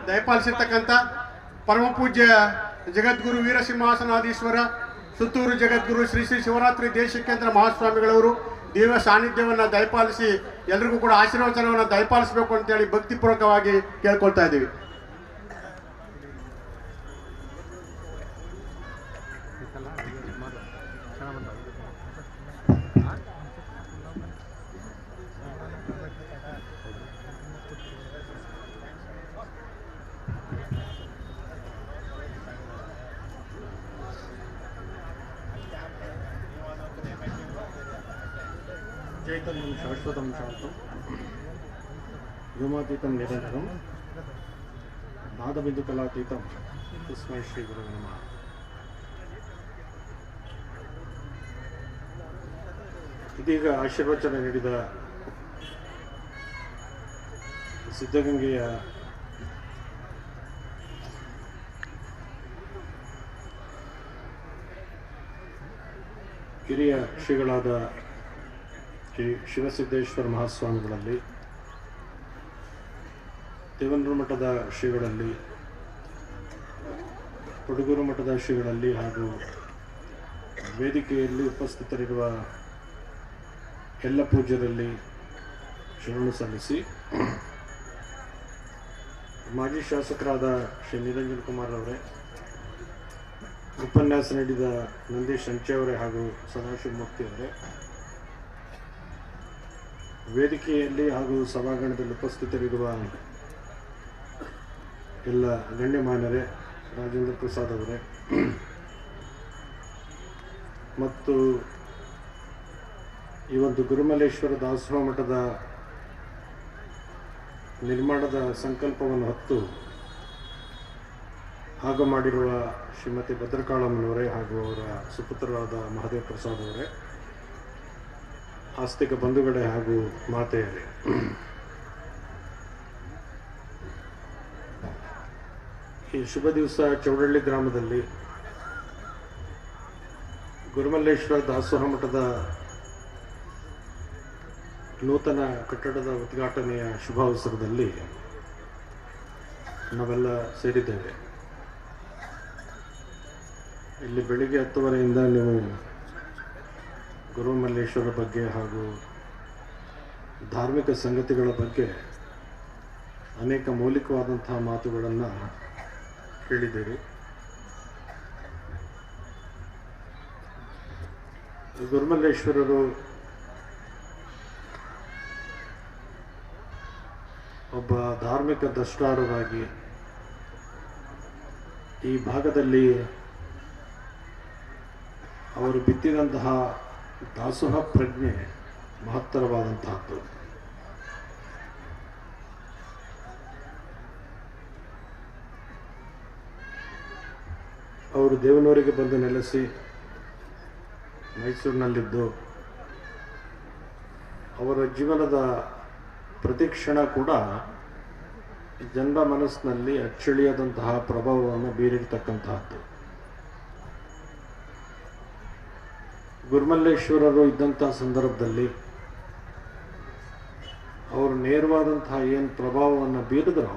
ದಯಪಾಲಿಸಿರ್ತಕ್ಕಂಥ ಪರಮ ಪೂಜ್ಯ ಜಗದ್ಗುರು ವೀರಸಿಂಹಾಸನಾಧೀಶ್ವರ ಸುತ್ತೂರು ಜಗದ್ಗುರು ಶ್ರೀ ಶ್ರೀ ಶಿವರಾತ್ರಿ ದೇಶಿಕೇಂದ್ರ ಮಹಾಸ್ವಾಮಿಗಳವರು ದಿವ್ಯ ಸಾನ್ನಿಧ್ಯವನ್ನು ದಯಪಾಲಿಸಿ ಎಲ್ರಿಗೂ ಕೂಡ ಆಶೀರ್ವಚನವನ್ನು ದಯಪಾಲಿಸಬೇಕು ಅಂತೇಳಿ ಭಕ್ತಿಪೂರ್ವಕವಾಗಿ ಕೇಳ್ಕೊಳ್ತಾ ಇದ್ದೀವಿ. ಚೈತನ್ಯಂ ಶಾಶ್ವತಂ ಶಾಂತಂ ವ್ಯೋಮಾತೀತಂ ನಿರಂತರಂ ನಾದಬಿಂದು ಕಲಾತೀತಂ ತಸ್ಮೈ ಶ್ರೀ ಗುರುವೇ ನಮಃ. ಇದೀಗ ಆಶೀರ್ವಚನ ನೀಡಿದ ಸಿದ್ಧಗಂಗೆಯ ಕಿರಿಯ ಶ್ರೀಗಳಾದ ಶ್ರೀ ಶಿವಸಿದ್ದೇಶ್ವರ ಮಹಾಸ್ವಾಮಿಗಳಲ್ಲಿ, ದೇವನೂರು ಮಠದ ಶ್ರೀಗಳಲ್ಲಿ, ಕೊಡಗೂರು ಮಠದ ಶ್ರೀಗಳಲ್ಲಿ ಹಾಗೂ ವೇದಿಕೆಯಲ್ಲಿ ಉಪಸ್ಥಿತರಿರುವ ಎಲ್ಲ ಪೂಜ್ಯರಲ್ಲಿ ಶರಣು ಸಲ್ಲಿಸಿ, ಮಾಜಿ ಶಾಸಕರಾದ ಶ್ರೀ ನಿರಂಜನ್ ಕುಮಾರ್ ಅವರೇ, ಉಪನ್ಯಾಸ ನೀಡಿದ ನಂದೀಶ್ ಅಂಚೆಯವರೇ ಹಾಗೂ ಸದಾಶಿವಮೂರ್ತಿ ಅವರೇ, ವೇದಿಕೆಯಲ್ಲಿ ಹಾಗೂ ಸಭಾಂಗಣದಲ್ಲಿ ಉಪಸ್ಥಿತರಿರುವ ಎಲ್ಲ ಗಣ್ಯಮಾನ್ಯರೇ, ರಾಜೇಂದ್ರ ಪ್ರಸಾದ್ ಅವರೇ ಮತ್ತು ಈ ಒಂದು ಗುರುಮಲ್ಲೇಶ್ವರ ದಾಸೋಹ ಮಠದ ನಿರ್ಮಾಣದ ಸಂಕಲ್ಪವನ್ನು ಹೊತ್ತು ಹಾಗೂ ಮಾಡಿರುವ ಶ್ರೀಮತಿ ಭದ್ರಕಾಳಮ್ಮನವರೇ ಹಾಗೂ ಅವರ ಸುಪುತ್ರರಾದ ಮಹದೇವ್ ಪ್ರಸಾದ್ ಅವರೇ, ಆಸ್ತಿಕ ಬಂಧುಗಳೇ ಹಾಗೂ ಮಾತೆಯರೇ, ಈ ಶುಭ ದಿವಸ ಚೌಡಳ್ಳಿ ಗ್ರಾಮದಲ್ಲಿ ಗುರುಮಲ್ಲೇಶ್ವರ ದಾಸೋಹ ಮಠದ ನೂತನ ಕಟ್ಟಡದ ಉದ್ಘಾಟನೆಯ ಶುಭಾವಸರದಲ್ಲಿ ನಾವೆಲ್ಲ ಸೇರಿದ್ದೇವೆ. ಇಲ್ಲಿ ಬೆಳಿಗ್ಗೆ 10:30ಯಿಂದ ನೀವು ಗುರುಮಲ್ಲೇಶ್ವರ ಬಗ್ಗೆ ಹಾಗೂ ಧಾರ್ಮಿಕ ಸಂಗತಿಗಳ ಬಗ್ಗೆ ಅನೇಕ ಮೌಲಿಕವಾದಂತಹ ಮಾತುಗಳನ್ನು ಕೇಳಿದ್ದೀರಿ. ಗುರುಮಲ್ಲೇಶ್ವರರು ಒಬ್ಬ ಧಾರ್ಮಿಕ ದ್ರಷ್ಟಾರರಾಗಿ ಈ ಭಾಗದಲ್ಲಿ ಅವರು ಬಿತ್ತಿದಂತಹ ದಾಸೋಹ ಪ್ರಜ್ಞೆ ಮಹತ್ತರವಾದಂತಹದ್ದು. ಅವರು ದೇವನೂರಿಗೆ ಬಂದು ನೆಲೆಸಿ ಮೈಸೂರಿನಲ್ಲಿದ್ದು ಅವರ ಜೀವನದ ಪ್ರತಿಕ್ಷಣ ಕೂಡ ಜನರ ಮನಸ್ಸಿನಲ್ಲಿ ಅಚ್ಚಳಿಯದಂತಹ ಪ್ರಭಾವವನ್ನು ಬೀರಿರ್ತಕ್ಕಂತಹದ್ದು. ಗುರುಮಲ್ಲೇಶ್ವರರು ಇದ್ದಂತಹ ಸಂದರ್ಭದಲ್ಲಿ ಅವರು ನೇರವಾದಂತಹ ಏನು ಪ್ರಭಾವವನ್ನು ಬೀರಿದ್ರು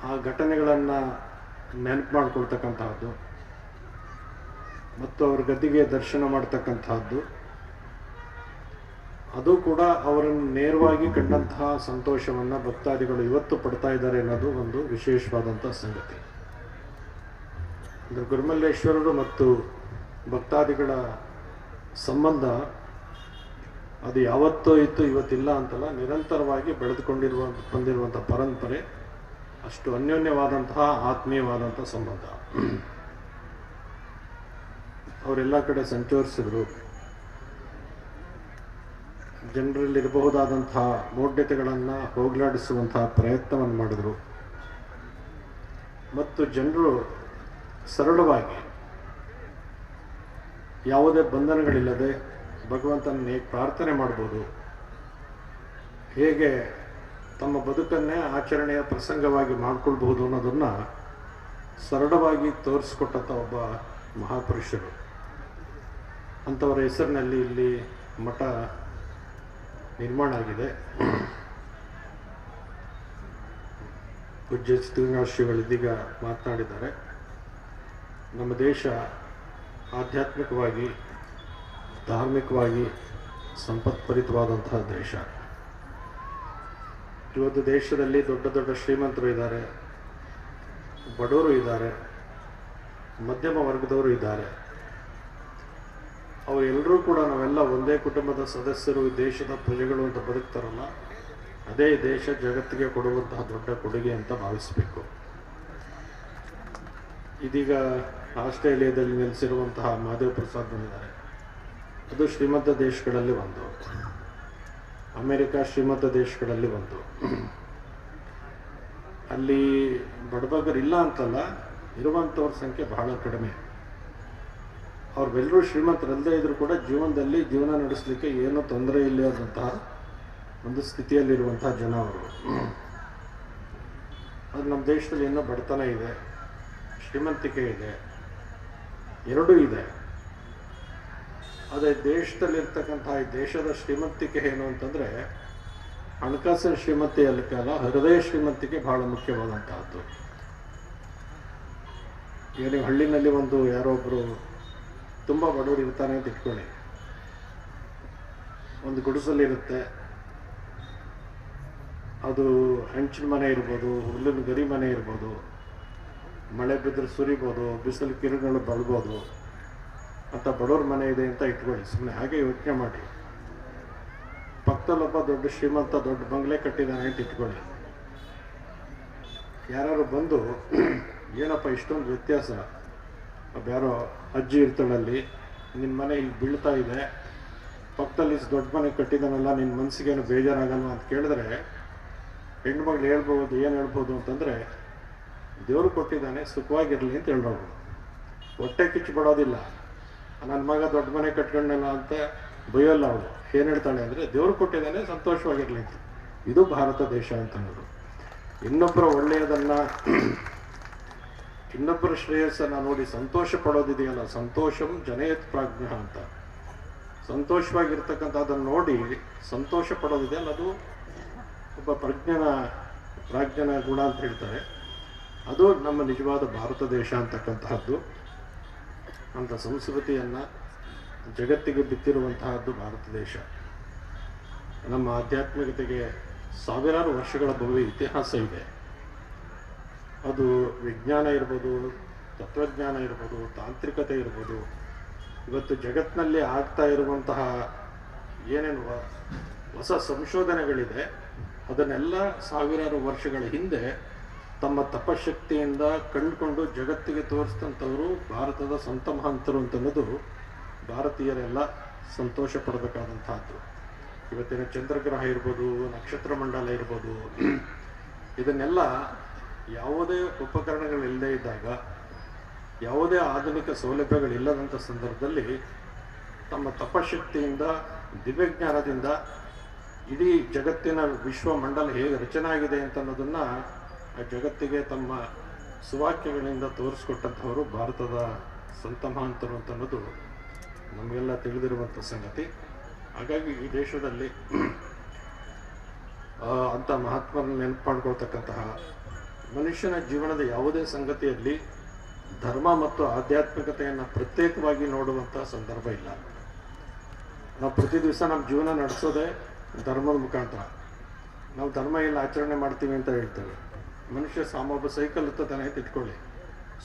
ಆ ಘಟನೆಗಳನ್ನು ನೆನಪು ಮಾಡಿಕೊಳ್ತಕ್ಕಂತಹದ್ದು ಮತ್ತು ಅವ್ರ ಗದ್ದಿಗೆ ದರ್ಶನ ಮಾಡ್ತಕ್ಕಂತಹದ್ದು, ಅದು ಕೂಡ ಅವರನ್ನು ನೇರವಾಗಿ ಕಂಡಂತಹ ಸಂತೋಷವನ್ನು ಭಕ್ತಾದಿಗಳು ಇವತ್ತು ಪಡ್ತಾ ಇದ್ದಾರೆ ಅನ್ನೋದು ಒಂದು ವಿಶೇಷವಾದಂಥ ಸಂಗತಿ. ಅಂದರೆ ಗುರುಮಲ್ಲೇಶ್ವರರು ಮತ್ತು ಭಕ್ತಾದಿಗಳ ಸಂಬಂಧ ಅದು ಯಾವತ್ತೋ ಇತ್ತು, ಇವತ್ತಿಲ್ಲ ಅಂತಲ್ಲ, ನಿರಂತರವಾಗಿ ಬಂದಿರುವಂಥ ಪರಂಪರೆ, ಅಷ್ಟು ಅನ್ಯೋನ್ಯವಾದಂತಹ ಆತ್ಮೀಯವಾದಂಥ ಸಂಬಂಧ. ಅವರೆಲ್ಲ ಕಡೆ ಸಂಚರಿಸಿದ್ರು, ಜನರಲ್ಲಿರಬಹುದಾದಂತಹ ಮೌಢ್ಯತೆಗಳನ್ನು ಹೋಗಲಾಡಿಸುವಂತಹ ಪ್ರಯತ್ನವನ್ನು ಮಾಡಿದರು ಮತ್ತು ಜನರು ಸರಳವಾಗಿ ಯಾವುದೇ ಬಂಧನಗಳಿಲ್ಲದೆ ಭಗವಂತನ ಹೇಗೆ ಪ್ರಾರ್ಥನೆ ಮಾಡ್ಬೋದು, ಹೇಗೆ ತಮ್ಮ ಬದುಕನ್ನೇ ಆಚರಣೆಯ ಪ್ರಸಂಗವಾಗಿ ಮಾಡಿಕೊಳ್ಬಹುದು ಅನ್ನೋದನ್ನು ಸರಳವಾಗಿ ತೋರಿಸ್ಕೊಟ್ಟಂಥ ಒಬ್ಬ ಮಹಾಪುರುಷರು. ಅಂಥವರ ಹೆಸರಿನಲ್ಲಿ ಇಲ್ಲಿ ಮಠ ನಿರ್ಮಾಣ ಆಗಿದೆ. ಪೂಜ್ಯ ಶ್ರೀನಿವಾಸಗಳು ಇದೀಗ ಮಾತನಾಡಿದ್ದಾರೆ. ನಮ್ಮ ದೇಶ ಆಧ್ಯಾತ್ಮಿಕವಾಗಿ ಧಾರ್ಮಿಕವಾಗಿ ಸಂಪತ್ಭರಿತವಾದಂತಹ ದೇಶ. ಇವತ್ತು ದೇಶದಲ್ಲಿ ದೊಡ್ಡ ದೊಡ್ಡ ಶ್ರೀಮಂತರು ಇದ್ದಾರೆ, ಬಡವರು ಇದ್ದಾರೆ, ಮಧ್ಯಮ ವರ್ಗದವರು ಇದ್ದಾರೆ. ಅವರೆಲ್ಲರೂ ಕೂಡ ನಾವೆಲ್ಲ ಒಂದೇ ಕುಟುಂಬದ ಸದಸ್ಯರು, ಈ ದೇಶದ ಪ್ರಜೆಗಳು ಅಂತ ಬದುಕ್ತಾರಲ್ಲ, ಅದೇ ದೇಶ ಜಗತ್ತಿಗೆ ಕೊಡುವಂತಹ ದೊಡ್ಡ ಕೊಡುಗೆ ಅಂತ ಭಾವಿಸಬೇಕು. ಇದೀಗ ಆಸ್ಟ್ರೇಲಿಯಾದಲ್ಲಿ ನೆಲೆಸಿರುವಂತಹ ಮಹಾದೇವ್ ಪ್ರಸಾದ್ ಬಂದಿದ್ದಾರೆ. ಅದು ಶ್ರೀಮಂತ ದೇಶಗಳಲ್ಲಿ ಒಂದು, ಅಮೆರಿಕ ಶ್ರೀಮಂತ ದೇಶಗಳಲ್ಲಿ ಒಂದು. ಅಲ್ಲಿ ಬಡಬಗರಿಲ್ಲ ಅಂತಲ್ಲ, ಇರುವಂಥವ್ರ ಸಂಖ್ಯೆ ಬಹಳ ಕಡಿಮೆ. ಅವ್ರೆಲ್ಲರೂ ಶ್ರೀಮಂತರಲ್ಲದೆ ಇದ್ರೂ ಕೂಡ ಜೀವನದಲ್ಲಿ ಜೀವನ ನಡೆಸಲಿಕ್ಕೆ ಏನೂ ತೊಂದರೆ ಇಲ್ಲದಂತಹ ಒಂದು ಸ್ಥಿತಿಯಲ್ಲಿರುವಂತಹ ಜನ ಅವರು. ಅದು ನಮ್ಮ ದೇಶದಲ್ಲಿ ಇನ್ನೂ ಬಡತನ ಇದೆ, ಶ್ರೀಮಂತಿಕೆ ಇದೆ, ಎರಡೂ ಇದೆ. ಅದೇ ದೇಶದಲ್ಲಿರ್ತಕ್ಕಂತಹ ಈ ದೇಶದ ಶ್ರೀಮಂತಿಕೆ ಏನು ಅಂತಂದರೆ ಹಣಕಾಸಿನ ಶ್ರೀಮಂತಿಯಲ್ಲಿ ಕಾಲ ಹೃದಯ ಶ್ರೀಮಂತಿಕೆ ಬಹಳ ಮುಖ್ಯವಾದಂತಹದ್ದು. ಈಗ ನೀವು ಹಳ್ಳಿನಲ್ಲಿ ಒಂದು ಯಾರೋ ಒಬ್ಬರು ತುಂಬ ಬಡವರು ಇರ್ತಾನೆ ಅಂತ ಇಟ್ಕೊಳ್ಳಿ, ಒಂದು ಗುಡಿಸಲಿರುತ್ತೆ, ಅದು ಹಂಚಿನ ಮನೆ ಇರ್ಬೋದು, ಹುಲ್ಲಿನ ಗರಿ ಮನೆ ಇರ್ಬೋದು, ಮಳೆ ಬಿದ್ದರೆ ಸುರಿಬೋದು, ಬಿಸಿಲು ಕಿರುಗಳು ಬಳ್ಬೋದು ಅಂತ ಬಡವ್ರ ಮನೆ ಇದೆ ಅಂತ ಇಟ್ಕೊಳ್ಳಿ. ಸುಮ್ಮನೆ ಹಾಗೆ ಯೋಚನೆ ಮಾಡಿ. ಪಕ್ಕದಲ್ಲೊಬ್ಬ ದೊಡ್ಡ ಶ್ರೀಮಂತ ದೊಡ್ಡ ಬಂಗ್ಲೆ ಕಟ್ಟಿದ್ದಾನೆ ಅಂತ ಇಟ್ಕೊಳ್ಳಿ. ಯಾರು ಬಂದು ಏನಪ್ಪ ಇಷ್ಟೊಂದು ವ್ಯತ್ಯಾಸ, ಯಾರೋ ಅಜ್ಜಿ ಇರ್ತಾಳಲ್ಲಿ, ನಿನ್ನ ಮನೆ ಇಲ್ಲಿ ಬೀಳ್ತಾ ಇದೆ, ಪಕ್ಕದಲ್ಲಿ ದೊಡ್ಡ ಮನೆ ಕಟ್ಟಿದಾನಲ್ಲ, ನಿನ್ನ ಮನಸ್ಸಿಗೇನು ಬೇಜಾರಾಗಲ್ಲ ಅಂತ ಕೇಳಿದ್ರೆ ಹೆಣ್ಮಗಳು ಹೇಳ್ಬೋದು, ಏನು ಹೇಳ್ಬೋದು ಅಂತಂದರೆ ದೇವರು ಕೊಟ್ಟಿದ್ದಾನೆ, ಸುಖವಾಗಿರಲಿ ಅಂತ ಹೇಳ್ಬೋದು. ಹೊಟ್ಟೆ ಕಿಚ್ಚು ಬಿಡೋದಿಲ್ಲ. ನನ್ನ ಮಗ ದೊಡ್ಡ ಮನೆ ಕಟ್ಕೊಂಡಲ್ಲ ಅಂತ ಬೈಯೋಲ್ಲ ಅವಳು. ಏನು ಹೇಳ್ತಾಳೆ ಅಂದರೆ ದೇವರು ಕೊಟ್ಟಿದ್ದಾನೆ, ಸಂತೋಷವಾಗಿರಲಿ ಅಂತ. ಇದು ಭಾರತ ದೇಶ ಅಂತ ಅನ್ನೋದು. ಇನ್ನೊಬ್ಬರ ಒಳ್ಳೆಯದನ್ನು, ಇನ್ನೊಬ್ಬರ ಶ್ರೇಯಸ್ಸನ್ನು ನೋಡಿ ಸಂತೋಷ ಪಡೋದಿದೆಯಲ್ಲ, ಸಂತೋಷಂ ಜನಯತ್ ಪ್ರಾಜ್ಞ ಅಂತ. ಸಂತೋಷವಾಗಿರ್ತಕ್ಕಂಥದ್ದನ್ನು ನೋಡಿ ಸಂತೋಷ ಪಡೋದಿದೆಯಲ್ಲ, ಅದು ಒಬ್ಬ ಪ್ರಾಜ್ಞನ ಗುಣ ಅಂತ ಹೇಳ್ತಾರೆ. ಅದು ನಮ್ಮ ನಿಜವಾದ ಭಾರತ ದೇಶ ಅಂತಕ್ಕಂತಹದ್ದು. ಅಂಥ ಸಂಸ್ಕೃತಿಯನ್ನು ಜಗತ್ತಿಗೆ ಬಿತ್ತಿರುವಂತಹದ್ದು ಭಾರತ ದೇಶ. ನಮ್ಮ ಆಧ್ಯಾತ್ಮಿಕತೆಗೆ ಸಾವಿರಾರು ವರ್ಷಗಳ ಭವ್ಯ ಇತಿಹಾಸ ಇದೆ. ಅದು ವಿಜ್ಞಾನ ಇರ್ಬೋದು, ತತ್ವಜ್ಞಾನ ಇರ್ಬೋದು, ತಾಂತ್ರಿಕತೆ ಇರ್ಬೋದು. ಇವತ್ತು ಜಗತ್ತಿನಲ್ಲಿ ಆಗ್ತಾ ಇರುವಂತಹ ಏನೇನು ಹೊಸ ಸಂಶೋಧನೆಗಳಿದೆ, ಅದನ್ನೆಲ್ಲ ಸಾವಿರಾರು ವರ್ಷಗಳ ಹಿಂದೆ ತಮ್ಮ ತಪಶಕ್ತಿಯಿಂದ ಕಂಡುಕೊಂಡು ಜಗತ್ತಿಗೆ ತೋರಿಸಿದಂಥವರು ಭಾರತದ ಸಂತ ಮಹಂತರು ಅಂತನ್ನೋದು ಭಾರತೀಯರೆಲ್ಲ ಸಂತೋಷ ಪಡಬೇಕಾದಂತಹದ್ದು. ಇವತ್ತಿನ ಚಂದ್ರಗ್ರಹ ಇರ್ಬೋದು, ನಕ್ಷತ್ರ ಮಂಡಲ ಇರ್ಬೋದು, ಇದನ್ನೆಲ್ಲ ಯಾವುದೇ ಉಪಕರಣಗಳಿಲ್ಲದೆ ಇದ್ದಾಗ, ಯಾವುದೇ ಆಧುನಿಕ ಸೌಲಭ್ಯಗಳಿಲ್ಲದಂಥ ಸಂದರ್ಭದಲ್ಲಿ ತಮ್ಮ ತಪಶಕ್ತಿಯಿಂದ, ದಿವ್ಯಜ್ಞಾನದಿಂದ ಇಡೀ ಜಗತ್ತಿನ ವಿಶ್ವಮಂಡಲ ಹೇಗೆ ರಚನೆ ಆಗಿದೆ ಅಂತ ಅನ್ನೋದನ್ನು ಆ ಜಗತ್ತಿಗೆ ತಮ್ಮ ಸುವಾಕ್ಯಗಳಿಂದ ತೋರಿಸ್ಕೊಟ್ಟಂಥವರು ಭಾರತದ ಸಂತ ಮಹಾಂತರು ಅಂತ ಅನ್ನೋದು ನಮಗೆಲ್ಲ ತಿಳಿದಿರುವಂಥ ಸಂಗತಿ. ಹಾಗಾಗಿ ಈ ದೇಶದಲ್ಲಿ ಅಂಥ ಮಹಾತ್ಮರನ್ನು ನೆನಪು ಮಾಡ್ಕೊಳ್ತಕ್ಕಂತಹ, ಮನುಷ್ಯನ ಜೀವನದ ಯಾವುದೇ ಸಂಗತಿಯಲ್ಲಿ ಧರ್ಮ ಮತ್ತು ಆಧ್ಯಾತ್ಮಿಕತೆಯನ್ನು ಪ್ರತ್ಯೇಕವಾಗಿ ನೋಡುವಂಥ ಸಂದರ್ಭ ಇಲ್ಲ. ನಾವು ಪ್ರತಿ ದಿವಸ ನಮ್ಮ ಜೀವನ ನಡೆಸೋದೇ ಧರ್ಮದ ಮುಖಾಂತರ. ನಾವು ಧರ್ಮ ಎಲ್ಲ ಆಚರಣೆ ಮಾಡ್ತೀವಿ ಅಂತ ಹೇಳ್ತೇವೆ. ಮನುಷ್ಯ ಒಬ್ಬ ಸೈಕಲ್ ಹತ್ತಾನೆ ಅಂತ ಇಟ್ಕೊಳ್ಳಿ,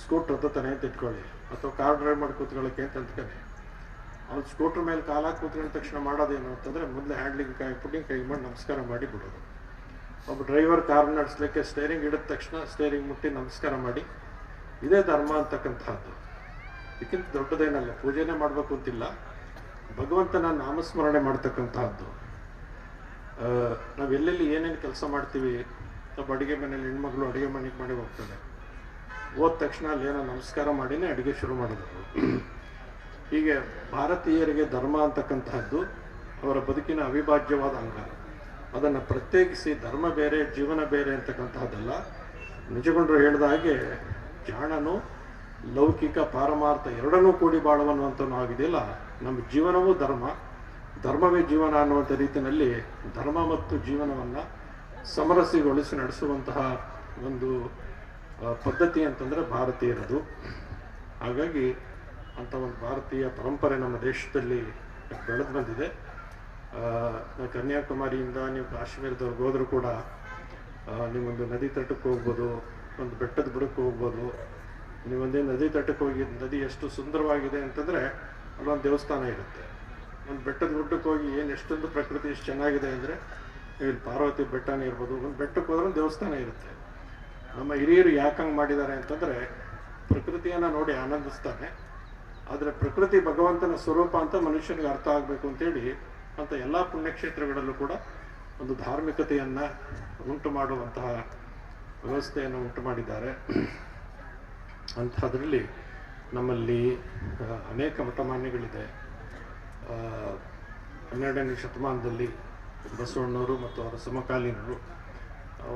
ಸ್ಕೂಟ್ರ್ ಹತ್ತಾನೆ ಅಂತ ಇಟ್ಕೊಳ್ಳಿ, ಅಥವಾ ಕಾರ್ ಡ್ರೈವ್ ಮಾಡಿ ಕೂತ್ಕೊಳ್ಳೋಕ್ಕೆ ಅಂತ ಅಂದ್ಕೊಳ್ಳಿ. ಅವ್ನು ಸ್ಕೂಟ್ರ್ ಮೇಲೆ ಕಾಲಾಗಿ ಕೂತ್ಕೊಂಡ ತಕ್ಷಣ ಮಾಡೋದೇನು ಅಂತಂದರೆ ಮೊದಲೇ ಹ್ಯಾಂಡ್ಲಿಂಗ್ ಪುಟ್ಟಿಂಗ್ ಕೈ ಮಾಡಿ ನಮಸ್ಕಾರ ಮಾಡಿ ಬಿಡೋದು. ಒಬ್ಬ ಡ್ರೈವರ್ ಕಾರ್ ನಡೆಸಲಿಕ್ಕೆ ಸ್ಟೇರಿಂಗ್ ಹಿಡಿದ ತಕ್ಷಣ ಸ್ಟೇರಿಂಗ್ ಮುಟ್ಟಿ ನಮಸ್ಕಾರ ಮಾಡಿ, ಇದೇ ಧರ್ಮ ಅಂತಕ್ಕಂಥದ್ದು. ಇದಕ್ಕಿಂತ ದೊಡ್ಡದೇನಲ್ಲ. ಪೂಜೆನೇ ಮಾಡಬೇಕು ಅಂತಿಲ್ಲ, ಭಗವಂತನ ನಾಮಸ್ಮರಣೆ ಮಾಡ್ತಕ್ಕಂತಹದ್ದು. ನಾವು ಎಲ್ಲೆಲ್ಲಿ ಏನೇನು ಕೆಲಸ ಮಾಡ್ತೀವಿ, ನಾವು ಅಡುಗೆ ಮನೇಲಿ ಹೆಣ್ಮಗಳು ಅಡುಗೆ ಮನೆಗೆ ಮಾಡಿ ಹೋಗ್ತಾಳೆ, ಹೋದ ತಕ್ಷಣ ಅಲ್ಲೇನೋ ನಮಸ್ಕಾರ ಮಾಡಿನೇ ಅಡುಗೆ ಶುರು ಮಾಡೋದು. ಹೀಗೆ ಭಾರತೀಯರಿಗೆ ಧರ್ಮ ಅಂತಕ್ಕಂತಹದ್ದು ಅವರ ಬದುಕಿನ ಅವಿಭಾಜ್ಯವಾದ ಅಂಗ. ಅದನ್ನು ಪ್ರತ್ಯೇಕಿಸಿ ಧರ್ಮ ಬೇರೆ ಜೀವನ ಬೇರೆ ಅಂತಕ್ಕಂತಹದ್ದಲ್ಲ. ನಿಜಗೊಂಡ್ರು ಹೇಳಿದ ಹಾಗೆ ಜಾಣನು ಲೌಕಿಕ ಪಾರಮಾರ್ಥ ಎರಡನ್ನೂ ಕೂಡಿ ಬಾಳುವನು ಅಂತ ಆಗಿದೆಯಲ್ಲ, ನಮ್ಮ ಜೀವನವೂ ಧರ್ಮ, ಧರ್ಮವೇ ಜೀವನ ಅನ್ನುವಂಥ ರೀತಿಯಲ್ಲಿ ಧರ್ಮ ಮತ್ತು ಜೀವನವನ್ನು ಸಮರಸಗೊಳಿಸಿ ನಡೆಸುವಂತಹ ಒಂದು ಪದ್ಧತಿ ಅಂತಂದರೆ ಭಾರತೀಯರದು. ಹಾಗಾಗಿ ಅಂಥ ಒಂದು ಭಾರತೀಯ ಪರಂಪರೆ ನಮ್ಮ ದೇಶದಲ್ಲಿ ಬೆಳೆದು ಬಂದಿದೆ. ಕನ್ಯಾಕುಮಾರಿಯಿಂದ ನೀವು ಕಾಶ್ಮೀರದವ್ರಿಗೆ ಹೋದರೂ ಕೂಡ ನೀವೊಂದು ನದಿ ತಟಕ್ಕೆ ಹೋಗ್ಬೋದು, ಒಂದು ಬೆಟ್ಟದ ಬುಡಕ್ಕೆ ಹೋಗ್ಬೋದು. ನೀವೊಂದೇ ನದಿ ತಟಕ್ಕೆ ಹೋಗಿ ನದಿ ಎಷ್ಟು ಸುಂದರವಾಗಿದೆ ಅಂತಂದರೆ ಅಲ್ಲೊಂದು ದೇವಸ್ಥಾನ ಇರುತ್ತೆ. ಒಂದು ಬೆಟ್ಟದ ಗುಡ್ಡಕ್ಕೆ ಹೋಗಿ ಏನು ಎಷ್ಟೊಂದು ಪ್ರಕೃತಿ ಎಷ್ಟು ಚೆನ್ನಾಗಿದೆ ಅಂದರೆ, ಇಲ್ಲಿ ಪಾರ್ವತಿ ಬೆಟ್ಟನೇ ಇರ್ಬೋದು, ಒಂದು ಬೆಟ್ಟಕ್ಕೆ ಹೋದ್ರೆ ಒಂದು ದೇವಸ್ಥಾನ ಇರುತ್ತೆ. ನಮ್ಮ ಹಿರಿಯರು ಯಾಕೆ ಹಂಗೆ ಮಾಡಿದ್ದಾರೆ ಅಂತಂದರೆ ಪ್ರಕೃತಿಯನ್ನು ನೋಡಿ ಆನಂದಿಸ್ತಾನೆ, ಆದರೆ ಪ್ರಕೃತಿ ಭಗವಂತನ ಸ್ವರೂಪ ಅಂತ ಮನುಷ್ಯನಿಗೆ ಅರ್ಥ ಆಗಬೇಕು ಅಂತೇಳಿ ಅಂತ ಎಲ್ಲ ಪುಣ್ಯಕ್ಷೇತ್ರಗಳಲ್ಲೂ ಕೂಡ ಒಂದು ಧಾರ್ಮಿಕತೆಯನ್ನು ಉಂಟು ಮಾಡುವಂತಹ ವ್ಯವಸ್ಥೆಯನ್ನು ಉಂಟು ಮಾಡಿದ್ದಾರೆ. ಅಂಥದ್ರಲ್ಲಿ ನಮ್ಮಲ್ಲಿ ಅನೇಕ ಮಠಮಾನ್ಯಗಳಿದೆ. 12ನೇ ಶತಮಾನದಲ್ಲಿ ಬಸವಣ್ಣವರು ಮತ್ತು ಅವರ ಸಮಕಾಲೀನರು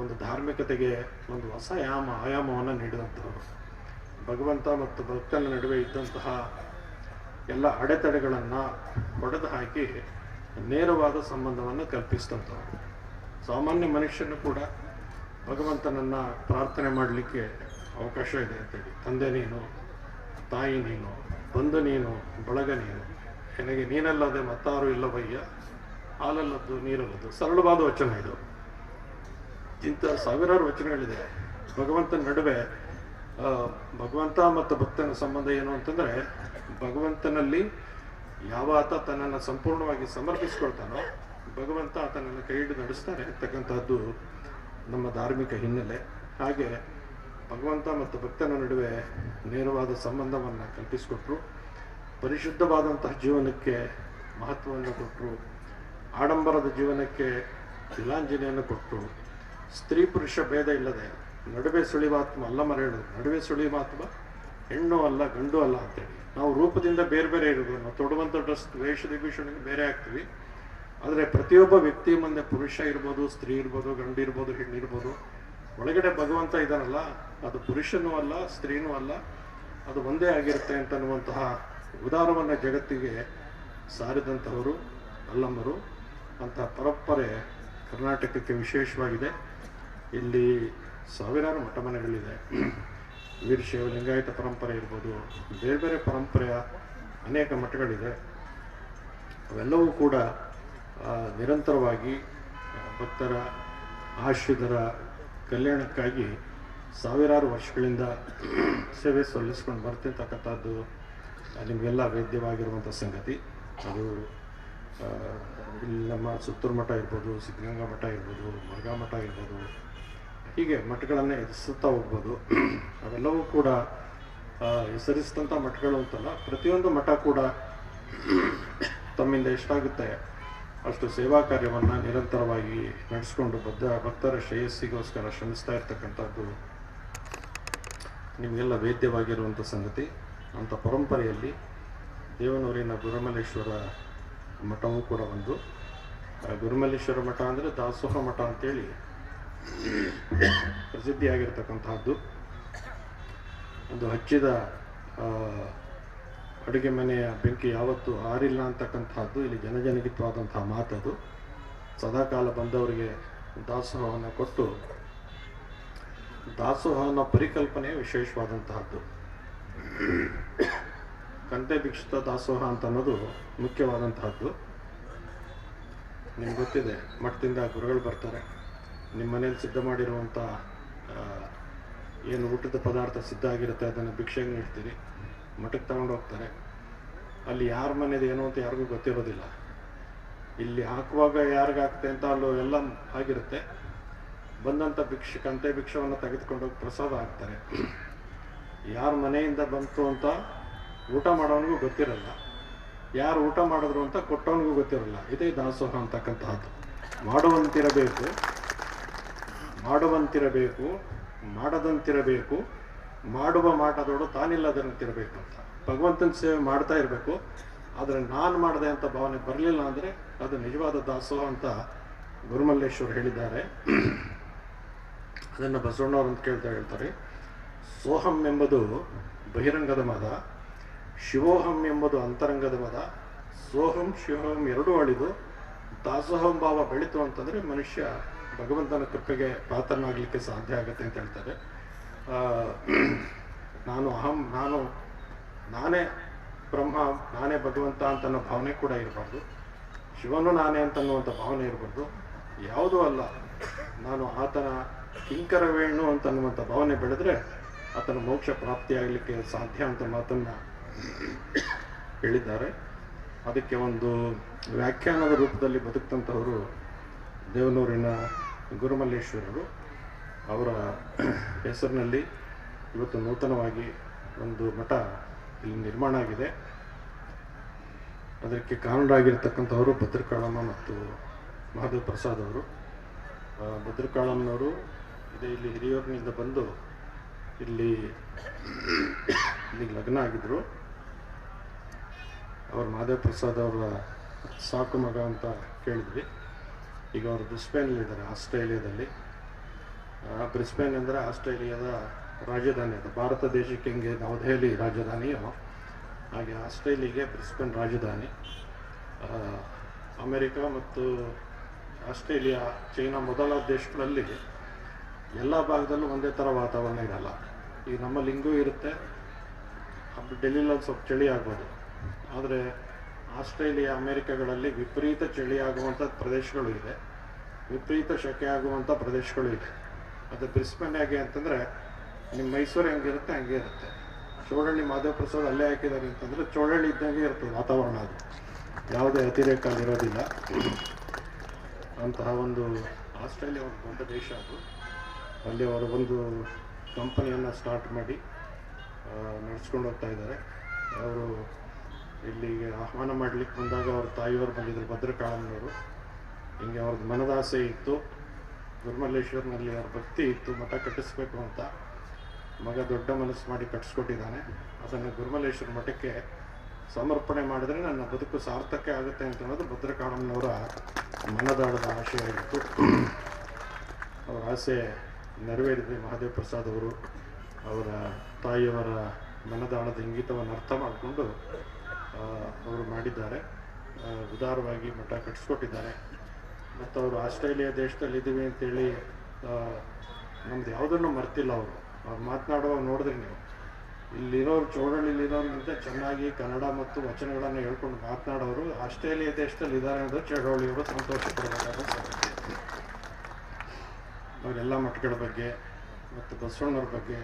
ಒಂದು ಧಾರ್ಮಿಕತೆಗೆ ಒಂದು ಹೊಸ ಆಯಾಮವನ್ನು ನೀಡಿದಂಥವರು. ಭಗವಂತ ಮತ್ತು ಭಕ್ತನ ನಡುವೆ ಇದ್ದಂತಹ ಎಲ್ಲ ಅಡೆತಡೆಗಳನ್ನು ಹೊಡೆದು ಹಾಕಿ ನೇರವಾದ ಸಂಬಂಧವನ್ನು ಕಲ್ಪಿಸಿದಂಥವ್ರು. ಸಾಮಾನ್ಯ ಮನುಷ್ಯನು ಕೂಡ ಭಗವಂತನನ್ನು ಪ್ರಾರ್ಥನೆ ಮಾಡಲಿಕ್ಕೆ ಅವಕಾಶ ಇದೆ ಅಂತೇಳಿ, ತಂದೆ ನೀನು, ತಾಯಿ ನೀನು, ಬಂಧು ನೀನು, ಬಳಗ ನೀನು, ನನಗೆ ನೀನಲ್ಲದೆ ಮತ್ತಾರು ಇಲ್ಲವಯ್ಯ, ಹಾಲಲ್ಲದ್ದು ನೀರಲ್ಲದ್ದು. ಸರಳವಾದ ವಚನ ಇದು. ಇಂಥ ಸಾವಿರಾರು ವಚನಗಳಿದೆ. ಭಗವಂತನ ನಡುವೆ ಭಗವಂತ ಮತ್ತು ಭಕ್ತನ ಸಂಬಂಧ ಏನು ಅಂತಂದರೆ, ಭಗವಂತನಲ್ಲಿ ಯಾವ ಆತ ತನ್ನನ್ನು ಸಂಪೂರ್ಣವಾಗಿ ಸಮರ್ಪಿಸ್ಕೊಳ್ತಾನೋ ಭಗವಂತ ಆತನನ್ನು ಕೈ ಹಿಡಿದು ನಡೆಸ್ತಾನೆ ಅಂತಕ್ಕಂಥದ್ದು ನಮ್ಮ ಧಾರ್ಮಿಕ ಹಿನ್ನೆಲೆ. ಹಾಗೆ ಭಗವಂತ ಮತ್ತು ಭಕ್ತನ ನಡುವೆ ನೇರವಾದ ಸಂಬಂಧವನ್ನು ಕಲ್ಪಿಸಿಕೊಟ್ರು. ಪರಿಶುದ್ಧವಾದಂತಹ ಜೀವನಕ್ಕೆ ಮಹತ್ವವನ್ನು ಕೊಟ್ಟರು. ಆಡಂಬರದ ಜೀವನಕ್ಕೆ ತಿಲಾಂಜಲಿಯನ್ನು ಕೊಟ್ಟರು. ಸ್ತ್ರೀ ಪುರುಷ ಭೇದ ಇಲ್ಲದೆ ನಡುವೆ ಸುಳಿವಾತ್ಮ ಅಲ್ಲ ಮರೆಯಳು, ನಡುವೆ ಸುಳಿವಾತ್ಮ ಹೆಣ್ಣು ಅಲ್ಲ ಗಂಡು ಅಲ್ಲ ಅಂತೇಳಿ. ನಾವು ರೂಪದಿಂದ ಬೇರೆ ಬೇರೆ ಇರೋದು, ನಾವು ತೊಡುವಂಥ ಡ್ರೆಸ್ ವೇಷಭೂಷಣಕ್ಕೆ ಬೇರೆ ಆಗ್ತೀವಿ. ಆದರೆ ಪ್ರತಿಯೊಬ್ಬ ವ್ಯಕ್ತಿ ಮುಂದೆ ಪುರುಷ ಇರ್ಬೋದು, ಸ್ತ್ರೀ ಇರ್ಬೋದು, ಗಂಡು ಇರ್ಬೋದು, ಹೆಣ್ಣಿರ್ಬೋದು, ಒಳಗಡೆ ಭಗವಂತ ಇದ್ದಾನಲ್ಲ, ಅದು ಪುರುಷನೂ ಅಲ್ಲ ಸ್ತ್ರೀನೂ ಅಲ್ಲ, ಅದು ಒಂದೇ ಆಗಿರುತ್ತೆ ಅಂತನ್ನುವಂತಹ ಉದಾರವನ್ನು ಜಗತ್ತಿಗೆ ಸಾರಿದಂಥವರು ಅಲ್ಲಮ್ಮರು. ಅಂತಹ ಪರಂಪರೆ ಕರ್ನಾಟಕಕ್ಕೆ ವಿಶೇಷವಾಗಿದೆ. ಇಲ್ಲಿ ಸಾವಿರಾರು ಮಠಮನೆಗಳಿದೆ. ವೀರಶೈವ ಲಿಂಗಾಯತ ಪರಂಪರೆ ಇರ್ಬೋದು, ಬೇರೆ ಬೇರೆ ಪರಂಪರೆಯ ಅನೇಕ ಮಠಗಳಿದೆ. ಅವೆಲ್ಲವೂ ಕೂಡ ನಿರಂತರವಾಗಿ ಭಕ್ತರ ಆಶ್ರಿತರ ಕಲ್ಯಾಣಕ್ಕಾಗಿ ಸಾವಿರಾರು ವರ್ಷಗಳಿಂದ ಸೇವೆ ಸಲ್ಲಿಸ್ಕೊಂಡು ಬರ್ತಿರ್ತಕ್ಕಂಥದ್ದು ನಿಮಗೆಲ್ಲ ವೇದ್ಯವಾಗಿರುವಂಥ ಸಂಗತಿ. ಅದು ಇಲ್ಲಿ ನಮ್ಮ ಸುತ್ತೂರು ಮಠ ಇರ್ಬೋದು, ಸಿದ್ಧಗಂಗಾ ಮಠ ಇರ್ಬೋದು, ಮುರುಘಾ ಮಠ ಇರ್ಬೋದು, ಹೀಗೆ ಮಠಗಳನ್ನು ಹೆಸರಿಸ್ತಾ ಹೋಗ್ಬೋದು. ಅವೆಲ್ಲವೂ ಕೂಡ ಹೆಸರಿಸಿದಂಥ ಮಠಗಳು ಅಂತಲ್ಲ, ಪ್ರತಿಯೊಂದು ಮಠ ಕೂಡ ತಮ್ಮಿಂದ ಎಷ್ಟಾಗುತ್ತೆ ಅಷ್ಟು ಸೇವಾ ಕಾರ್ಯವನ್ನು ನಿರಂತರವಾಗಿ ನಡೆಸ್ಕೊಂಡು ಭಕ್ತರ ಶ್ರೇಯಸ್ಸಿಗೋಸ್ಕರ ಶ್ರಮಿಸ್ತಾ ಇರ್ತಕ್ಕಂಥದ್ದು ನಿಮಗೆಲ್ಲ ವೇದ್ಯವಾಗಿರುವಂಥ ಸಂಗತಿ. ಅಂಥ ಪರಂಪರೆಯಲ್ಲಿ ದೇವನೂರಿನ ಗುರುಮಲ್ಲೇಶ್ವರ ಮಠವೂ ಕೂಡ ಒಂದು. ಗುರುಮಲ್ಲೇಶ್ವರ ಮಠ ಅಂದರೆ ದಾಸೋಹ ಮಠ ಅಂತೇಳಿ ಪ್ರಸಿದ್ಧಿಯಾಗಿರ್ತಕ್ಕಂತಹದ್ದು. ಒಂದು ಹಚ್ಚಿದ ಅಡುಗೆ ಮನೆಯ ಬೆಂಕಿ ಯಾವತ್ತೂ ಆರಿಲ್ಲ ಅಂತಕ್ಕಂತಹದ್ದು ಇಲ್ಲಿ ಜನಜನಿತವಾದಂತಹ ಮಾತದು. ಸದಾಕಾಲ ಬಂದವರಿಗೆ ದಾಸೋಹವನ್ನು ಕೊಟ್ಟು, ದಾಸೋಹ ಅನ್ನೋ ಪರಿಕಲ್ಪನೆ ವಿಶೇಷವಾದಂತಹದ್ದು. ಕಂತೆ ಭಿಕ್ಷಿತ ದಾಸೋಹ ಅಂತ ಅನ್ನೋದು ಮುಖ್ಯವಾದಂತಹದ್ದು. ನಿಮ್ಗೆ ಗೊತ್ತಿದೆ, ಮಠದಿಂದ ಗುರುಗಳು ಬರ್ತಾರೆ, ನಿಮ್ಮ ಮನೇಲಿ ಸಿದ್ಧ ಮಾಡಿರುವಂಥ ಏನು ಊಟದ ಪದಾರ್ಥ ಸಿದ್ಧ ಆಗಿರುತ್ತೆ ಅದನ್ನು ಭಿಕ್ಷೆಗೆ ನೀಡ್ತೀರಿ, ಮಠಕ್ಕೆ ತಗೊಂಡು ಹೋಗ್ತಾರೆ. ಅಲ್ಲಿ ಯಾರ ಮನೇದು ಏನು ಅಂತ ಯಾರಿಗೂ ಗೊತ್ತಿರೋದಿಲ್ಲ. ಇಲ್ಲಿ ಹಾಕುವಾಗ ಯಾರಿಗಾಗ್ತೆ ಅಂತ ಅಲ್ಲೂ ಎಲ್ಲ ಆಗಿರುತ್ತೆ. ಬಂದಂಥ ಕಂತೆ ಭಿಕ್ಷವನ್ನು ತೆಗೆದುಕೊಂಡೋಗಿ ಪ್ರಸಾದ ಹಾಕ್ತಾರೆ. ಯಾರ ಮನೆಯಿಂದ ಬಂತು ಅಂತ ಊಟ ಮಾಡೋನಿಗೂ ಗೊತ್ತಿರಲ್ಲ, ಯಾರು ಊಟ ಮಾಡಿದ್ರು ಅಂತ ಕೊಟ್ಟವನಿಗೂ ಗೊತ್ತಿರಲ್ಲ. ಇದೇ ದಾಸೋಹ ಅಂತಕ್ಕಂತಹದ್ದು. ಮಾಡುವಂತಿರಬೇಕು, ಮಾಡದಂತಿರಬೇಕು, ಮಾಡುವ ಮಾಟದೋಡು ತಾನಿಲ್ಲದಂತಿರಬೇಕು ಅಂತ. ಭಗವಂತನ ಸೇವೆ ಮಾಡ್ತಾ ಇರಬೇಕು, ಆದರೆ ನಾನು ಮಾಡಿದೆ ಅಂತ ಭಾವನೆ ಬರಲಿಲ್ಲ ಅಂದರೆ ಅದು ನಿಜವಾದ ದಾಸೋಹ ಅಂತ ಗುರುಮಲ್ಲೇಶ್ವರು ಹೇಳಿದ್ದಾರೆ. ಅದನ್ನು ಬಸವಣ್ಣವ್ರು ಅಂತ ಹೇಳ್ತಾರೆ, ಸೋಹಂ ಎಂಬುದು ಬಹಿರಂಗದ ಮದ, ಶಿವೋಹಂ ಎಂಬುದು ಅಂತರಂಗದ ಮದ. ಸೋಹಂ ಶಿವೋಹಂ ಎರಡೂ ಅಳಿದು ದಾಸೋಹಂ ಭಾವ ಬೆಳೀತು ಅಂತಂದರೆ ಮನುಷ್ಯ ಭಗವಂತನ ಕೃಪೆಗೆ ಪಾತ್ರನಾಗಲಿಕ್ಕೆ ಸಾಧ್ಯ ಆಗುತ್ತೆ ಅಂತ ಹೇಳ್ತಾರೆ. ಆ, ನಾನೇ ಬ್ರಹ್ಮ, ನಾನೇ ಭಗವಂತ ಅಂತನ್ನೋ ಭಾವನೆ ಕೂಡ ಇರಬಾರ್ದು. ಶಿವನು ನಾನೇ ಅಂತನ್ನುವಂಥ ಭಾವನೆ ಇರಬಾರ್ದು. ಯಾವುದೂ ಅಲ್ಲ, ನಾನು ಆತನ ಕಿಂಕರವೇಣು ಅಂತನ್ನುವಂಥ ಭಾವನೆ ಬೆಳೆದ್ರೆ ಆತನ ಮೋಕ್ಷ ಪ್ರಾಪ್ತಿಯಾಗಲಿಕ್ಕೆ ಸಾಧ್ಯ ಅಂತ ಮಾತನ್ನು ಹೇಳಿದ್ದಾರೆ. ಅದಕ್ಕೆ ಒಂದು ವ್ಯಾಖ್ಯಾನದ ರೂಪದಲ್ಲಿ ಬದುಕ್ತಂಥವರು ದೇವನೂರಿನ ಗುರುಮಲ್ಲೇಶ್ವರರು. ಅವರ ಹೆಸರಿನಲ್ಲಿ ಇವತ್ತು ನೂತನವಾಗಿ ಒಂದು ಮಠ ಇಲ್ಲಿ ನಿರ್ಮಾಣ ಆಗಿದೆ. ಅದಕ್ಕೆ ಕಾರಣರಾಗಿರ್ತಕ್ಕಂಥವರು ಭದ್ರಕಾಳಮ್ಮ ಮತ್ತು ಮಹಾದೇವ್ ಪ್ರಸಾದ್ ಅವರು. ಭದ್ರಕಾಳಮ್ಮನವರು ಇಲ್ಲಿ ಹಿರಿಯೂರಿನಿಂದ ಬಂದು ಇಲ್ಲಿಗೆ ಲಗ್ನ ಆಗಿದ್ದರು. ಅವ್ರ ಮಹಾದೇವ್ ಪ್ರಸಾದ್ ಅವರ ಸಾಕು ಮಗ ಅಂತ ಕೇಳಿದ್ವಿ. ಈಗ ಅವರು ಬ್ರಿಸ್ಬೇನಲ್ಲಿದ್ದಾರೆ, ಆಸ್ಟ್ರೇಲಿಯಾದಲ್ಲಿ. ಬ್ರಿಸ್ಬೇನ್ ಅಂದರೆ ಆಸ್ಟ್ರೇಲಿಯಾದ ರಾಜಧಾನಿ. ಅದು ಭಾರತ ದೇಶಕ್ಕೆ ಹೆಂಗೆ ನವದೆಹಲಿ ರಾಜಧಾನಿಯೋ ಹಾಗೆ ಆಸ್ಟ್ರೇಲಿಯಾಗೆ ಬ್ರಿಸ್ಬೇನ್ ರಾಜಧಾನಿ. ಅಮೆರಿಕ ಮತ್ತು ಆಸ್ಟ್ರೇಲಿಯಾ, ಚೈನಾ ಮೊದಲ ದೇಶಗಳಲ್ಲಿ ಎಲ್ಲ ಭಾಗದಲ್ಲೂ ಒಂದೇ ಥರ ವಾತಾವರಣ ಇರಲ್ಲ. ಈಗ ನಮ್ಮಲ್ಲಿ ಹಿಂಗೂ ಇರುತ್ತೆ, ಡೆಲ್ಲಿಲಿ ಸ್ವಲ್ಪ ಚಳಿ ಆಗ್ಬೋದು. ಆದರೆ ಆಸ್ಟ್ರೇಲಿಯಾ, ಅಮೆರಿಕಗಳಲ್ಲಿ ವಿಪರೀತ ಚಳಿ ಆಗುವಂಥ ಪ್ರದೇಶಗಳು ಇದೆ, ವಿಪರೀತ ಶೆಕೆ ಆಗುವಂಥ ಪ್ರದೇಶಗಳು ಇದೆ. ಅದು ಬ್ರಿಸ್ಬೇನ್ ಹೇಗೆ ಅಂತಂದರೆ ನಿಮ್ಮ ಮೈಸೂರು ಹೆಂಗಿರುತ್ತೆ ಹಂಗೆ ಇರುತ್ತೆ. ಚೋಳಹಳ್ಳಿ ಮಹಾದೇವ್ ಪ್ರಸಾದ್ ಅಲ್ಲೇ ಹಾಕಿದ್ದಾರೆ ಅಂತಂದರೆ ಚೋಳಹಳ್ಳಿ ಇದ್ದಂಗೆ ಇರ್ತದೆ ವಾತಾವರಣ. ಅದು ಯಾವುದೇ ಅತಿರೇಕ ಇರೋದಿಲ್ಲ. ಅಂತಹ ಒಂದು ಆಸ್ಟ್ರೇಲಿಯಾ ಒಂದು ದೊಡ್ಡ ದೇಶ ಅದು. ಅಲ್ಲಿ ಅವರು ಒಂದು ಕಂಪನಿಯನ್ನು ಸ್ಟಾರ್ಟ್ ಮಾಡಿ ನಡೆಸ್ಕೊಂಡು ಹೋಗ್ತಾ ಇದ್ದಾರೆ. ಅವರು ಇಲ್ಲಿಗೆ ಆಹ್ವಾನ ಮಾಡಲಿಕ್ಕೆ ಬಂದಾಗ ಅವ್ರ ತಾಯಿಯವರು ಬಂದಿದ್ದರು, ಭದ್ರಕಾಳಮ್ಮನವರು. ಹಿಂಗೆ ಅವ್ರದ್ದು ಮನದ ಆಸೆ ಇತ್ತು, ಗುರುಮಲ್ಲೇಶ್ವರನಲ್ಲಿ ಅವ್ರ ಭಕ್ತಿ ಇತ್ತು, ಮಠ ಕಟ್ಟಿಸ್ಬೇಕು ಅಂತ. ಮಗ ದೊಡ್ಡ ಮನಸ್ಸು ಮಾಡಿ ಕಟ್ಟಿಸ್ಕೊಟ್ಟಿದ್ದಾನೆ. ಅದನ್ನು ಗುರುಮಲ್ಲೇಶ್ವರ ಮಠಕ್ಕೆ ಸಮರ್ಪಣೆ ಮಾಡಿದ್ರೆ ನನ್ನ ಬದುಕು ಸಾರ್ಥಕ ಆಗುತ್ತೆ ಅಂತ ಅನ್ನೋದು ಭದ್ರಕಾಳಮ್ಮನವರ ಮನದಾಳದ ಆಶೆ ಆಗಿತ್ತು. ಅವರ ಆಸೆ ನೆರವೇರಿದೆ. ಮಹಾದೇವ್ ಪ್ರಸಾದ್ ಅವರು ಅವರ ತಾಯಿಯವರ ಮನದಾಳದ ಇಂಗಿತವನ್ನು ಅರ್ಥ ಮಾಡಿಕೊಂಡು ಅವರು ಮಾಡಿದ್ದಾರೆ. ಉದಾರವಾಗಿ ಮಠ ಕಟ್ಟಿಸ್ಕೊಟ್ಟಿದ್ದಾರೆ. ಮತ್ತು ಅವರು ಆಸ್ಟ್ರೇಲಿಯಾ ದೇಶದಲ್ಲಿ ಇದ್ದೀವಿ ಅಂತೇಳಿ ನಮ್ದು ಯಾವುದನ್ನು ಮರ್ತಿಲ್ಲ. ಅವ್ರು ಮಾತನಾಡುವಾಗ ನೋಡಿದ್ರೆ ನೀವು ಇಲ್ಲಿರೋರು, ಚೌಡಹಳ್ಳಿಲಿರೋರಿಗಿಂತ ಚೆನ್ನಾಗಿ ಕನ್ನಡ ಮತ್ತು ವಚನಗಳನ್ನು ಹೇಳ್ಕೊಂಡು ಮಾತನಾಡೋರು ಆಸ್ಟ್ರೇಲಿಯಾ ದೇಶದಲ್ಲಿ ಇದ್ದಾರೆ ಅಂದರೆ ಚೌಡಹಳ್ಳಿಯವರು ಸಂತೋಷ ಪಡಬೇಕಾದ ಸಂಗತಿ. ಅವರೆಲ್ಲ ಮಠಗಳ ಬಗ್ಗೆ ಮತ್ತು ಬಸವಣ್ಣವ್ರ ಬಗ್ಗೆ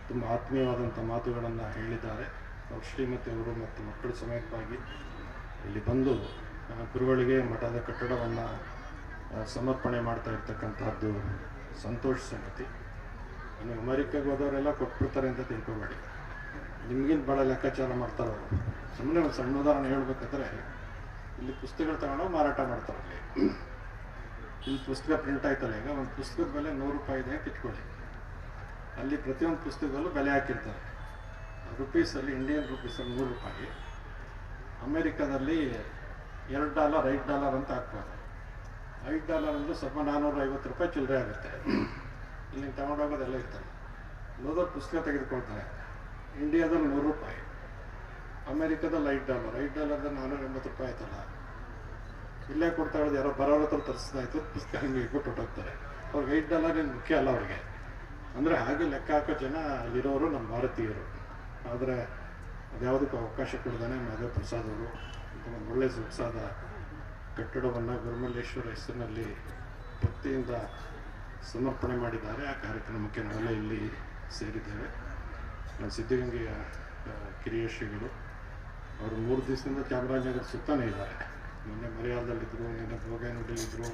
ತುಂಬ ಆತ್ಮೀಯವಾದಂಥ ಮಾತುಗಳನ್ನು ಹೇಳಿದ್ದಾರೆ. ಅವ್ರ ಶ್ರೀಮತಿಯವರು ಮತ್ತು ಮಕ್ಕಳ ಸಮೇತವಾಗಿ ಇಲ್ಲಿ ಬಂದು ಗುರುಗಳಿಗೆ ಮಠದ ಕಟ್ಟಡವನ್ನು ಸಮರ್ಪಣೆ ಮಾಡ್ತಾ ಇರ್ತಕ್ಕಂಥದ್ದು ಸಂತೋಷ ಸಂಗತಿ. ನೀವು ಅಮೆರಿಕಾಗೆ ಹೋದವರೆಲ್ಲ ಕೊಟ್ಬಿಡ್ತಾರೆ ಅಂತ ತಿಳ್ಕೊಬೇಡಿ. ನಿಮಗಿಂತ ಭಾಳ ಲೆಕ್ಕಾಚಾರ ಮಾಡ್ತಾರೆ ಅವರು. ಸುಮ್ಮನೆ ಒಂದು ಸಣ್ಣ ಉದಾಹರಣೆ ಹೇಳ್ಬೇಕಾದ್ರೆ, ಇಲ್ಲಿ ಪುಸ್ತಕಗಳು ತಗೊಂಡು ಮಾರಾಟ ಮಾಡ್ತಾರೆ. ಇಲ್ಲಿ ಪುಸ್ತಕ ಪ್ರಿಂಟ್ ಆಯ್ತಲ್ಲ, ಈಗ ಒಂದು ಪುಸ್ತಕದ ಬೆಲೆ 100 ರೂಪಾಯಿ ಇದೆ ಅಂತ ಇಟ್ಕೊಳ್ಳಿ. ಅಲ್ಲಿ ಪ್ರತಿಯೊಂದು ಪುಸ್ತಕದಲ್ಲೂ ಬೆಲೆ ಹಾಕಿರ್ತಾರೆ. ರುಪೀಸಲ್ಲಿ, ಇಂಡಿಯನ್ ರುಪೀಸಲ್ಲಿ 100 ರೂಪಾಯಿ. ಅಮೇರಿಕಾದಲ್ಲಿ $2, $5 ಅಂತ ಹಾಕ್ಬೋದು. $5 ಅಂದರೆ ಸ್ವಲ್ಪ $450 ಚಿಲ್ಲರೆ ಆಗುತ್ತೆ. ಇಲ್ಲಿ ತಗೊಂಡೋಗೋದೆಲ್ಲ ಇರ್ತಾರೆ. ಓದೋರು ಪುಸ್ತಕ ತೆಗೆದುಕೊಳ್ತಾರೆ. ಇಂಡಿಯಾದಲ್ಲಿ 100 ರೂಪಾಯಿ, ಅಮೇರಿಕಾದಲ್ಲಿ $5 ಅಂದರೆ $480 ಆಯ್ತಲ್ಲ. ಇಲ್ಲೇ ಕೊಡ್ತಾ ಇರೋದು ಯಾರೋ ಬರೋರ ಹತ್ರ ತರಿಸ್ತಾಯಿತ್ತು, ಪುಸ್ತಕ ಹಿಂಗೆ ಇಟ್ಬಿಟ್ಟು ಹೊಟ್ಟೋಗ್ತಾರೆ. ಅವ್ರಿಗೆ $5 ಏನು ಮುಖ್ಯ ಅಲ್ಲ ಅವ್ರಿಗೆ. ಅಂದರೆ ಹಾಗೆ ಲೆಕ್ಕ ಹಾಕೋ ಜನ ಅಲ್ಲಿರೋರು ನಮ್ಮ ಭಾರತೀಯರು. ಆದರೆ ಅದ್ಯಾವುದಕ್ಕೂ ಅವಕಾಶ ಕೊಡ್ದಾನೆ ಮಹಾದೇವ್ ಪ್ರಸಾದ್ ಅವರು ಒಂದು ಒಳ್ಳೆಯ ಸೊಗಸಾದ ಕಟ್ಟಡವನ್ನು ಗುರುಮಲ್ಲೇಶ್ವರ ಹೆಸರಿನಲ್ಲಿ ಭಕ್ತಿಯಿಂದ ಸಮರ್ಪಣೆ ಮಾಡಿದ್ದಾರೆ. ಆ ಕಾರ್ಯಕ್ರಮಕ್ಕೆ ನಾವೆಲ್ಲ ಇಲ್ಲಿ ಸೇರಿದ್ದೇವೆ. ಸಿದ್ಧಗಂಗೆಯ ಕಿರಿಯ ಶ್ರೀಗಳು ಅವರು 3 ದಿವಸದಿಂದ ಚಾಮರಾಜನಗರ ಸುತ್ತಾನೇ ಇದ್ದಾರೆ. ನಿನ್ನೆ ಮರಿಯಾಲದಲ್ಲಿದ್ದರು, ನಿನ್ನೆ ಭೋಗನಹಳ್ಳಿಯಲ್ಲಿದ್ದರು,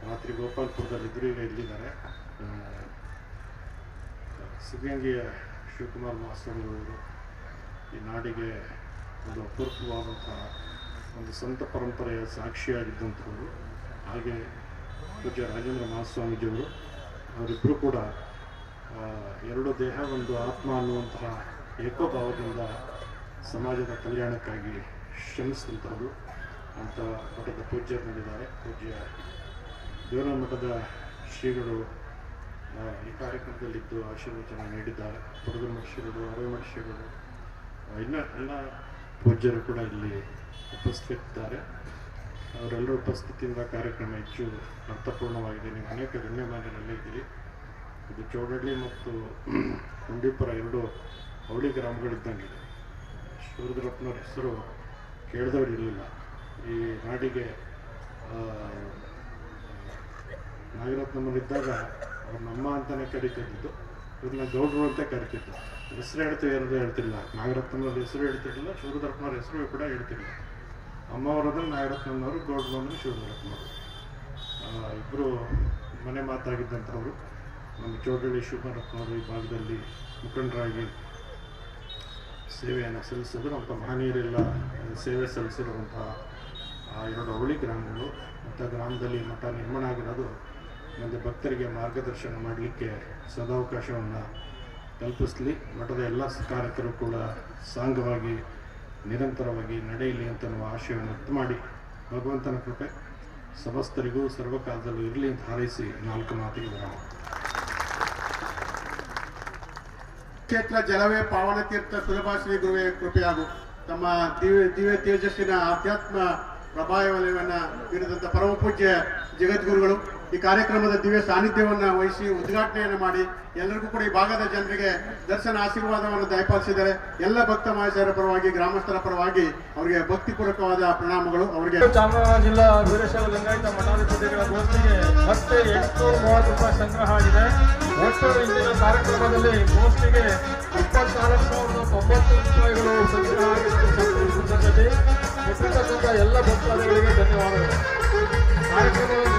ರಾತ್ರಿ ಗೋಪಾಲ್ಪುರದಲ್ಲಿದ್ದರು, ಈಗ ಇಲ್ಲಿದ್ದಾರೆ. ಸಿದ್ಧಗಂಗೆಯ ಶಿವಕುಮಾರ್ ಮಹಾಸ್ವಾಮಿಗಳು ಈ ನಾಡಿಗೆ ಒಂದು ಅಪೂರ್ವವಾದಂತಹ ಒಂದು ಸಂತ ಪರಂಪರೆಯ ಸಾಕ್ಷಿಯಾಗಿದ್ದಂಥವರು. ಹಾಗೆ ಪೂಜ್ಯ ರಾಜೇಂದ್ರ ಮಹಾಸ್ವಾಮೀಜಿಯವರು, ಅವರಿಬ್ಬರು ಕೂಡ 2 ದೇಹ ಒಂದು ಆತ್ಮ ಅನ್ನುವಂತಹ ಏಕೋಭಾವದಿಂದ ಸಮಾಜದ ಕಲ್ಯಾಣಕ್ಕಾಗಿ ಶ್ರಮಿಸಿದಂಥವರು ಅಂತ ಮಠದ ಪೂಜ್ಯರಿದ್ದಾರೆ. ಪೂಜ್ಯ ದೇವರ ಮಠದ ಶ್ರೀಗಳು ಈ ಕಾರ್ಯಕ್ರಮದಲ್ಲಿದ್ದು ಆಶೀರ್ವಚನ ನೀಡಿದ್ದಾರೆ. ಪುರದಮಠ ಶ್ರೀಗಳು, ಅರಮಠ ಶ್ರೀಗಳು, ಇನ್ನು ಎಲ್ಲ ಪೂಜ್ಯರು ಕೂಡ ಇಲ್ಲಿ ಉಪಸ್ಥಿತರಿದ್ದಾರೆ. ಅವರೆಲ್ಲರ ಉಪಸ್ಥಿತಿಯಿಂದ ಕಾರ್ಯಕ್ರಮ ಹೆಚ್ಚು ಅರ್ಥಪೂರ್ಣವಾಗಿದೆ. ನೀವು ಅನೇಕ ಗಣ್ಯಮಾನ್ಯರಲ್ಲೇ ಇದ್ದೀರಿ. ಇದು ಚೌಡಳ್ಳಿ ಮತ್ತು ಹುಂಡಿಪುರ ಎರಡು ಅವಳಿ ಗ್ರಾಮಗಳಿದ್ದಂಗಿದೆ. ಶಿವರುದ್ರಪ್ಪನವ್ರ ಹೆಸರು ಕೇಳಿದವರು ಇರಲಿಲ್ಲ. ಈ ನಾಡಿಗೆ ನಾಗರತ್ನಮ್ಮನಿದ್ದಾಗ ಅವ್ರು ನಮ್ಮ ಅಂತಲೇ ಕರಿತಿದ್ದು, ಇವ್ರನ್ನ ಗೌಡ್ರು ಅಂತ ಕರಿತಿದ್ದು. ಹೆಸರು ಹೇಳ್ತೀವಿ ಅನ್ನೋದು ಹೇಳ್ತಿಲ್ಲ. ನಾಗರತ್ನಮ್ಮವ್ರ ಹೆಸರು ಹೇಳ್ತಿರಲಿಲ್ಲ, ಶಿವರುದ್ರಪ್ಪನವ್ರ ಹೆಸರು ಕೂಡ ಹೇಳ್ತಿರಲಿಲ್ಲ. ಅಮ್ಮವರಾದ್ರೆ ನಾಗರತ್ನಮ್ಮನವರು, ಗೌಡ್ರು ಅಂದರೆ ಶಿವರುದ್ರಪ್ಪನವರು. ಇಬ್ಬರು ಮನೆ ಮಾತಾಗಿದ್ದಂಥವ್ರು. ನಮ್ಮ ಚೌಡಳ್ಳಿ ಶಿವರುದ್ರಪ್ಪನವರು ಈ ಭಾಗದಲ್ಲಿ ಮುಖಂಡರಾಗಿ ಸೇವೆಯನ್ನು ಸಲ್ಲಿಸಿದ್ರು. ಅಂತ ಮಹನೀಯರೆಲ್ಲ ಸೇವೆ ಸಲ್ಲಿಸಿರುವಂತಹ ಆ ಎರಡು ಅವಳಿ ಗ್ರಾಮಗಳು. ಮತ್ತು ಗ್ರಾಮದಲ್ಲಿ ಮಠ ನಿರ್ಮಾಣ ಆಗಿರೋದು ಮುಂದೆ ಭಕ್ತರಿಗೆ ಮಾರ್ಗದರ್ಶನ ಮಾಡಲಿಕ್ಕೆ ಸದಾವಕಾಶವನ್ನು ಕಲ್ಪಿಸಲಿ. ಮಠದ ಎಲ್ಲ ಕಾರ್ಯಕರ್ತರು ಕೂಡ ಸಾಂಗವಾಗಿ ನಿರಂತರವಾಗಿ ನಡೆಯಲಿ ಅಂತ ನಾವು ಆಶಯವನ್ನು ವ್ಯಕ್ತ ಮಾಡಿ, ಭಗವಂತನ ಕೃಪೆ ಸಮಸ್ತರಿಗೂ ಸರ್ವಕಾಲದಲ್ಲೂ ಇರಲಿ ಅಂತ ಹಾರೈಸಿ 4 ಮಾತಿಗೆ ವಿರಾಮ. ಕ್ಷೇತ್ರ ಜಲವೇ ಪಾವನ ತೀರ್ಥ ಸುಲಭ ಶ್ರೀ ಗುರುವೇ ಕೃಪೆಯಾಗು. ತಮ್ಮ ದಿವ್ಯ ತೇಜಸ್ಸಿನ ಆಧ್ಯಾತ್ಮ ಪ್ರಭಾವವನ್ನು ಬೀರಿದಂಥ ಪರಮ ಪೂಜ್ಯ ಜಗದ್ಗುರುಗಳು ಈ ಕಾರ್ಯಕ್ರಮದ ದಿವ್ಯ ಸಾನ್ನಿಧ್ಯವನ್ನು ವಹಿಸಿ ಉದ್ಘಾಟನೆಯನ್ನು ಮಾಡಿ ಎಲ್ಲರಿಗೂ ಕೂಡ ಈ ಭಾಗದ ಜನರಿಗೆ ದರ್ಶನ ಆಶೀರ್ವಾದವನ್ನು ದಯಪಾಲಿಸಿದ್ದಾರೆ. ಎಲ್ಲ ಭಕ್ತ ಮಹಾಶಯರ ಪರವಾಗಿ, ಗ್ರಾಮಸ್ಥರ ಪರವಾಗಿ ಅವರಿಗೆ ಭಕ್ತಿಪೂರ್ವಕವಾದ ಪ್ರಣಾಮಗಳು. ಅವರಿಗೆ ಚಾಮರಾಜನಗರ ಜಿಲ್ಲಾ ವೀರಶೈವ ಲಿಂಗಾಯತ ಮಠಾಧಿಪತಿಗಳ ಗೋಷ್ಠಿಗೆ ಮತ್ತೆ 830 ರೂಪಾಯಿ ಸಂಗ್ರಹ ಆಗಿದೆ. ಒಟ್ಟು ಇಂದಿನ ಕಾರ್ಯಕ್ರಮದಲ್ಲಿ ಗೋಷ್ಠಿಗೆ 24,090 ರೂಪಾಯಿಗಳು ಸಂಗ್ರಹ ಆಗಿರುತ್ತದೆ. ಮುಟ್ಟಿರ್ತಕ್ಕಂಥ ಎಲ್ಲ ಭಕ್ತಾದಿಗಳಿಗೆ ಧನ್ಯವಾದಗಳು. ಕಾರ್ಯಕ್ರಮದಲ್ಲಿ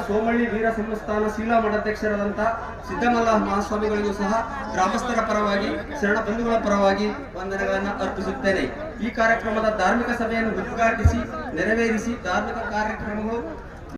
ಸೋಮಳ್ಳಿ ವೀರ ಸಂಸ್ಥಾನ ಶೀಲಾ ಮಠಾಧ್ಯಕ್ಷರಾದಂಥ ಸಿದ್ದಮಲ್ಲ ಮಹಾಸ್ವಾಮಿಗಳಿಗೂ ಸಹ ಗ್ರಾಮಸ್ಥರ ಪರವಾಗಿ, ಶರಣ ಬಂಧುಗಳ ಪರವಾಗಿ ವಂದನೆಗಳನ್ನು ಅರ್ಪಿಸುತ್ತೇನೆ. ಈ ಕಾರ್ಯಕ್ರಮದ ಧಾರ್ಮಿಕ ಸಭೆಯನ್ನು ಉದ್ಘಾಟಿಸಿ ನೆರವೇರಿಸಿ ಧಾರ್ಮಿಕ ಕಾರ್ಯಕ್ರಮಗಳು